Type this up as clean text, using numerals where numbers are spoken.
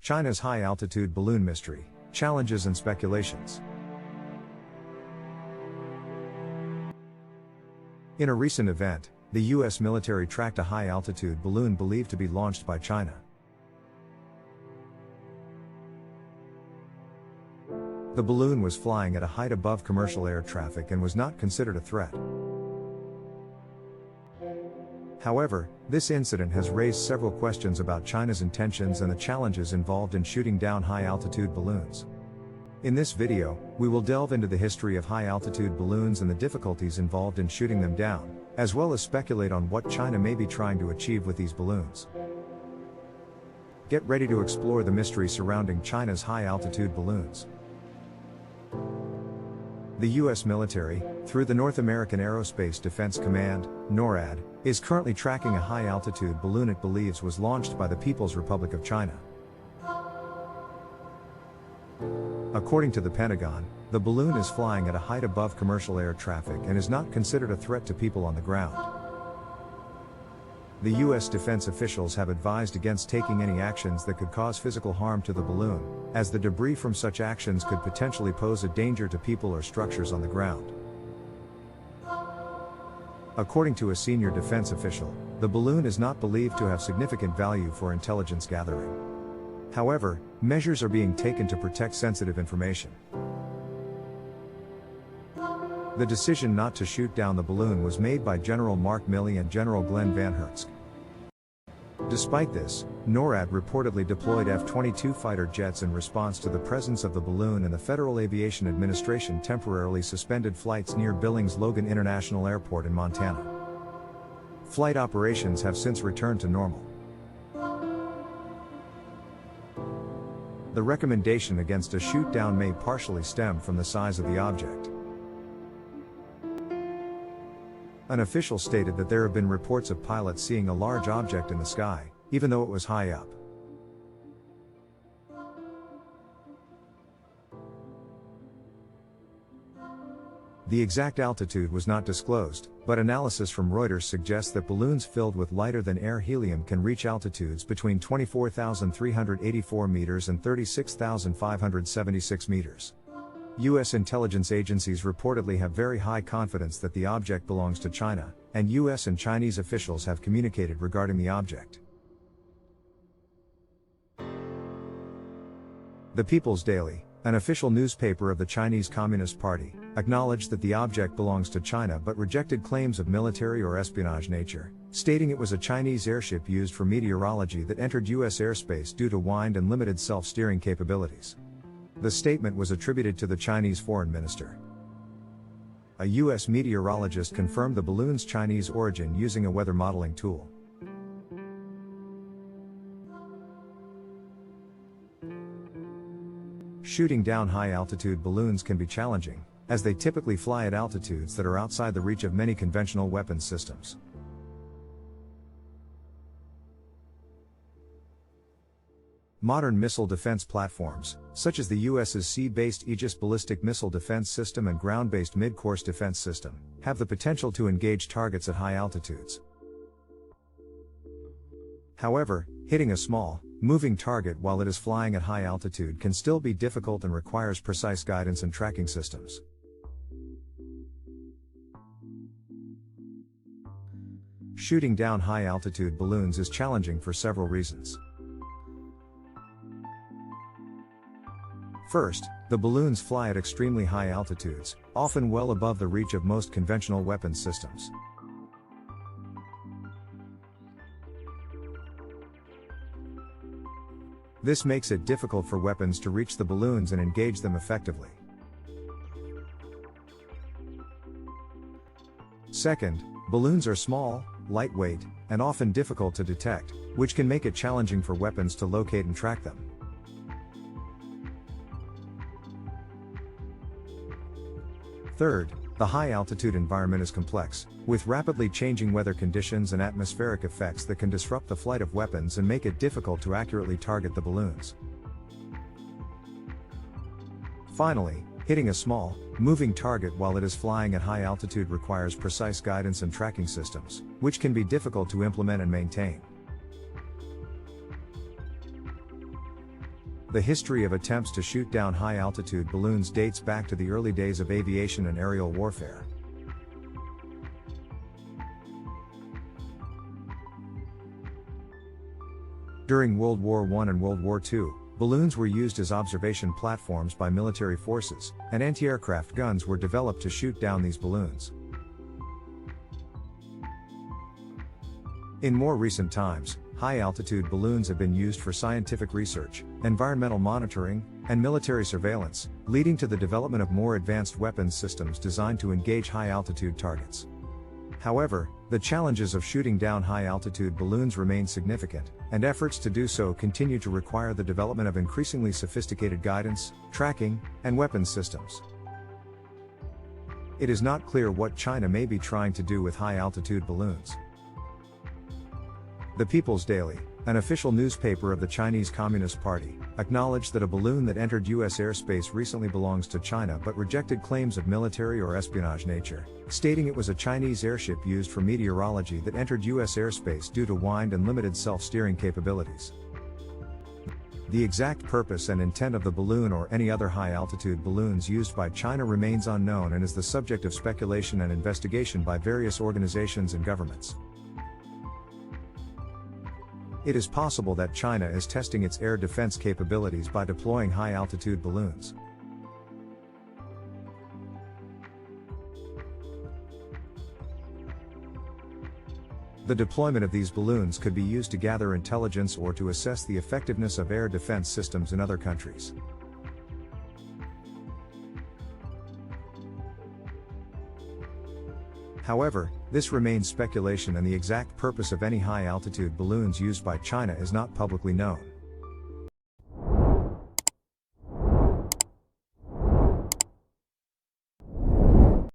China's high-altitude balloon mystery, challenges and speculations. In a recent event, the U.S. military tracked a high-altitude balloon believed to be launched by China. The balloon was flying at a height above commercial air traffic and was not considered a threat. However, this incident has raised several questions about China's intentions and the challenges involved in shooting down high-altitude balloons. In this video, we will delve into the history of high-altitude balloons and the difficulties involved in shooting them down, as well as speculate on what China may be trying to achieve with these balloons. Get ready to explore the mystery surrounding China's high-altitude balloons. The U.S. military, through the North American Aerospace Defense Command, NORAD, is currently tracking a high-altitude balloon it believes was launched by the People's Republic of China. According to the Pentagon, the balloon is flying at a height above commercial air traffic and is not considered a threat to people on the ground. The U.S. defense officials have advised against taking any actions that could cause physical harm to the balloon, as the debris from such actions could potentially pose a danger to people or structures on the ground. According to a senior defense official, the balloon is not believed to have significant value for intelligence gathering. However, measures are being taken to protect sensitive information. The decision not to shoot down the balloon was made by General Mark Milley and General Glenn Van Hertzk. Despite this, NORAD reportedly deployed F-22 fighter jets in response to the presence of the balloon, and the Federal Aviation Administration temporarily suspended flights near Billings-Logan International Airport in Montana. Flight operations have since returned to normal. The recommendation against a shoot-down may partially stem from the size of the object. An official stated that there have been reports of pilots seeing a large object in the sky, even though it was high up. The exact altitude was not disclosed, but analysis from Reuters suggests that balloons filled with lighter-than-air helium can reach altitudes between 24,384 meters and 36,576 meters. U.S. intelligence agencies reportedly have very high confidence that the object belongs to China, and U.S. and Chinese officials have communicated regarding the object. The People's Daily, an official newspaper of the Chinese Communist Party, acknowledged that the object belongs to China but rejected claims of military or espionage nature, stating it was a Chinese airship used for meteorology that entered U.S. airspace due to wind and limited self-steering capabilities. The statement was attributed to the Chinese foreign minister. A U.S. meteorologist confirmed the balloon's Chinese origin using a weather modeling tool. Shooting down high-altitude balloons can be challenging, as they typically fly at altitudes that are outside the reach of many conventional weapons systems. Modern missile defense platforms, such as the U.S.'s sea-based Aegis ballistic missile defense system and ground-based mid-course defense system, have the potential to engage targets at high altitudes. However, hitting a small, moving target while it is flying at high altitude can still be difficult and requires precise guidance and tracking systems. Shooting down high-altitude balloons is challenging for several reasons. First, the balloons fly at extremely high altitudes, often well above the reach of most conventional weapons systems. This makes it difficult for weapons to reach the balloons and engage them effectively. Second, balloons are small, lightweight, and often difficult to detect, which can make it challenging for weapons to locate and track them. Third, the high-altitude environment is complex, with rapidly changing weather conditions and atmospheric effects that can disrupt the flight of weapons and make it difficult to accurately target the balloons. Finally, hitting a small, moving target while it is flying at high altitude requires precise guidance and tracking systems, which can be difficult to implement and maintain. The history of attempts to shoot down high-altitude balloons dates back to the early days of aviation and aerial warfare. During World War I and World War II, balloons were used as observation platforms by military forces, and anti-aircraft guns were developed to shoot down these balloons. In more recent times, high-altitude balloons have been used for scientific research, environmental monitoring, and military surveillance, leading to the development of more advanced weapons systems designed to engage high-altitude targets. However, the challenges of shooting down high-altitude balloons remain significant, and efforts to do so continue to require the development of increasingly sophisticated guidance, tracking, and weapons systems. It is not clear what China may be trying to do with high-altitude balloons. The People's Daily, an official newspaper of the Chinese Communist Party, acknowledged that a balloon that entered U.S. airspace recently belongs to China but rejected claims of military or espionage nature, stating it was a Chinese airship used for meteorology that entered U.S. airspace due to wind and limited self-steering capabilities. The exact purpose and intent of the balloon or any other high-altitude balloons used by China remains unknown and is the subject of speculation and investigation by various organizations and governments. It is possible that China is testing its air defense capabilities by deploying high-altitude balloons. The deployment of these balloons could be used to gather intelligence or to assess the effectiveness of air defense systems in other countries. However, this remains speculation and the exact purpose of any high-altitude balloons used by China is not publicly known.